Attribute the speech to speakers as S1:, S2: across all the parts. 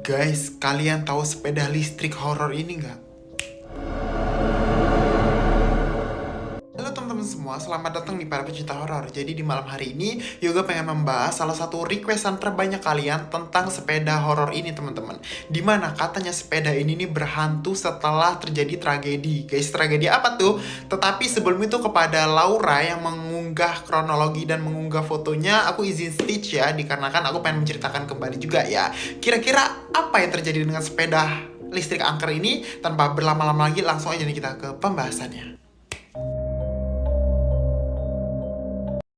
S1: Guys, kalian tahu sepeda listrik horor ini nggak? Halo teman-teman semua, selamat datang di para pecinta horor. Jadi di malam hari ini, Yoga pengen membahas salah satu requestan terbanyak kalian tentang sepeda horor ini teman-teman. Dimana katanya sepeda ini nih berhantu setelah terjadi tragedi. Guys, tragedi apa tuh? Tetapi sebelum itu kepada Laura yang mengunggah kronologi dan mengunggah fotonya, aku izin stitch ya, dikarenakan aku pengen menceritakan kembali juga ya. Kira-kira apa yang terjadi dengan sepeda listrik angker ini? Tanpa berlama-lama lagi, langsung aja nih kita ke pembahasannya.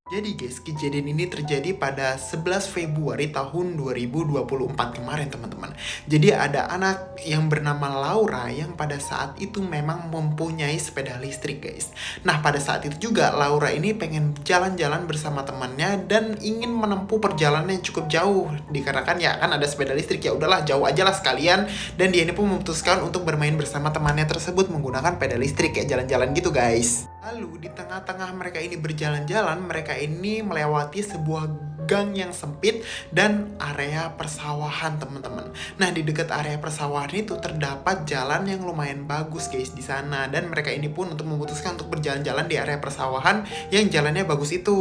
S1: Jadi guys, kejadian ini terjadi pada 11 Februari tahun 2024 kemarin teman-teman. Jadi ada anak yang bernama Laura yang pada saat itu memang mempunyai sepeda listrik guys. Nah pada saat itu juga Laura ini pengen jalan-jalan bersama temannya dan ingin menempuh perjalanan yang cukup jauh. Dikarenakan ya kan ada sepeda listrik, ya udahlah jauh aja lah sekalian. Dan dia ini pun memutuskan untuk bermain bersama temannya tersebut menggunakan sepeda listrik kayak jalan-jalan gitu guys. Lalu di tengah-tengah mereka ini berjalan-jalan, mereka ini melewati sebuah gang yang sempit dan area persawahan teman-teman. Nah di dekat area persawahan itu terdapat jalan yang lumayan bagus guys di sana, dan mereka ini pun untuk memutuskan untuk berjalan-jalan di area persawahan yang jalannya bagus itu.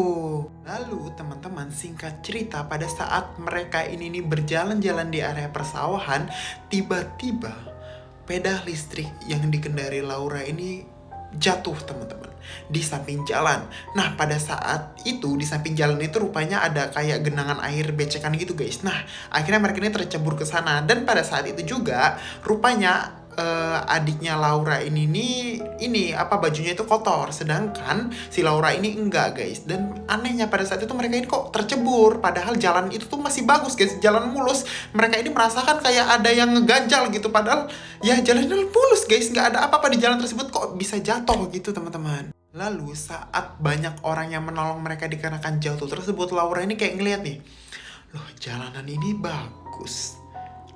S1: Lalu teman-teman, singkat cerita, pada saat mereka ini nih berjalan-jalan di area persawahan, tiba-tiba sepeda listrik yang dikendari Laura ini jatuh teman-teman di samping jalan. Nah pada saat itu di samping jalan itu rupanya ada kayak genangan air becekan gitu guys. Nah akhirnya mereka ini tercebur ke sana, dan pada saat itu juga rupanya adiknya Laura ini bajunya itu kotor, sedangkan si Laura ini enggak guys. Dan anehnya pada saat itu mereka ini kok tercebur, padahal jalan itu tuh masih bagus guys, jalan mulus. Mereka ini merasakan kayak ada yang ngeganjal gitu, padahal ya jalannya mulus guys, nggak ada apa-apa di jalan tersebut, kok bisa jatuh gitu teman-teman. Lalu saat banyak orang yang menolong mereka dikarenakan jatuh tersebut, Laura ini kayak ngeliat nih, loh jalanan ini bagus,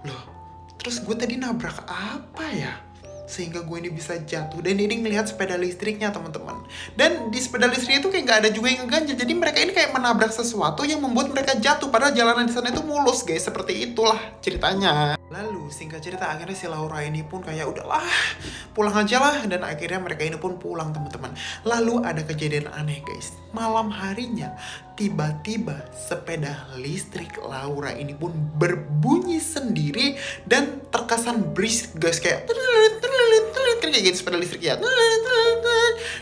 S1: loh terus gue tadi nabrak apa ya? Sehingga gue ini bisa jatuh. Dan ini ngelihat sepeda listriknya teman-teman. Dan di sepeda listriknya itu kayak nggak ada juga yang ngeganjel. Jadi mereka ini kayak menabrak sesuatu yang membuat mereka jatuh. Padahal jalanan di sana itu mulus guys. Seperti itulah ceritanya. Lalu singkat cerita akhirnya si Laura ini pun kayak udahlah pulang aja lah. Dan akhirnya mereka ini pun pulang teman-teman. Lalu ada kejadian aneh guys. Malam harinya tiba-tiba sepeda listrik Laura ini pun berbunyi sendiri dan terkesan berisik guys, kayak kayak gitu sepeda listrik ya.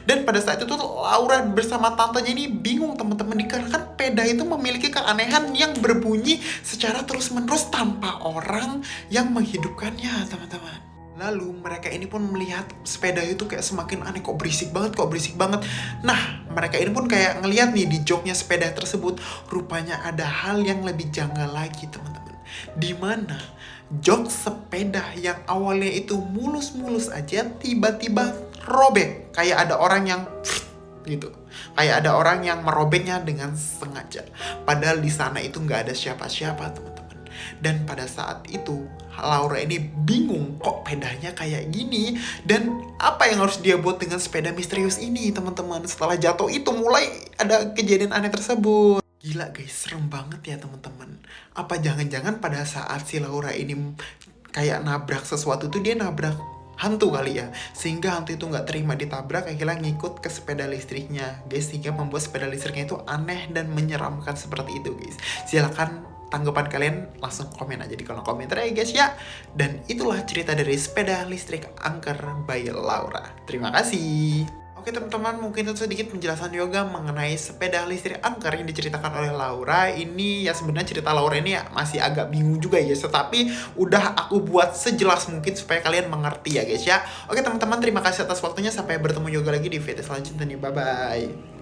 S1: Dan pada saat itu Laura bersama tantenya ini bingung teman-teman, dikarenakan sepeda itu memiliki keanehan yang berbunyi secara terus-menerus tanpa orang yang menghidupkannya teman-teman. Lalu mereka ini pun melihat sepeda itu kayak semakin aneh, kok berisik banget, kok berisik banget. Nah mereka ini pun kayak ngeliat nih di joknya sepeda tersebut, rupanya ada hal yang lebih janggal lagi teman-teman. Dimana jok sepeda yang awalnya itu mulus-mulus aja tiba-tiba robek, kayak ada orang yang gitu, kayak ada orang yang merobeknya dengan sengaja. Padahal di sana itu nggak ada siapa-siapa teman-teman. Dan pada saat itu Laura ini bingung, kok sepedanya kayak gini dan apa yang harus dia buat dengan sepeda misterius ini teman-teman. Setelah jatuh itu mulai ada kejadian aneh tersebut. Gila guys, serem banget ya teman-teman. Apa jangan-jangan pada saat si Laura ini kayak nabrak sesuatu tuh dia nabrak hantu kali ya, sehingga hantu itu nggak terima ditabrak, akhirnya ngikut ke sepeda listriknya guys, sehingga membuat sepeda listriknya itu aneh dan menyeramkan seperti itu guys. Silakan tanggapan kalian langsung komen aja di kolom komentar ya guys ya. Dan itulah cerita dari sepeda listrik angker by Laura. Terima kasih. Oke teman-teman, mungkin itu sedikit penjelasan Yoga mengenai sepeda listrik angker yang diceritakan oleh Laura. Ini ya sebenarnya cerita Laura ini ya masih agak bingung juga ya guys, tetapi udah aku buat sejelas mungkin supaya kalian mengerti ya guys ya. Oke teman-teman, terima kasih atas waktunya. Sampai bertemu Yoga lagi di video selanjutnya nih. Bye-bye.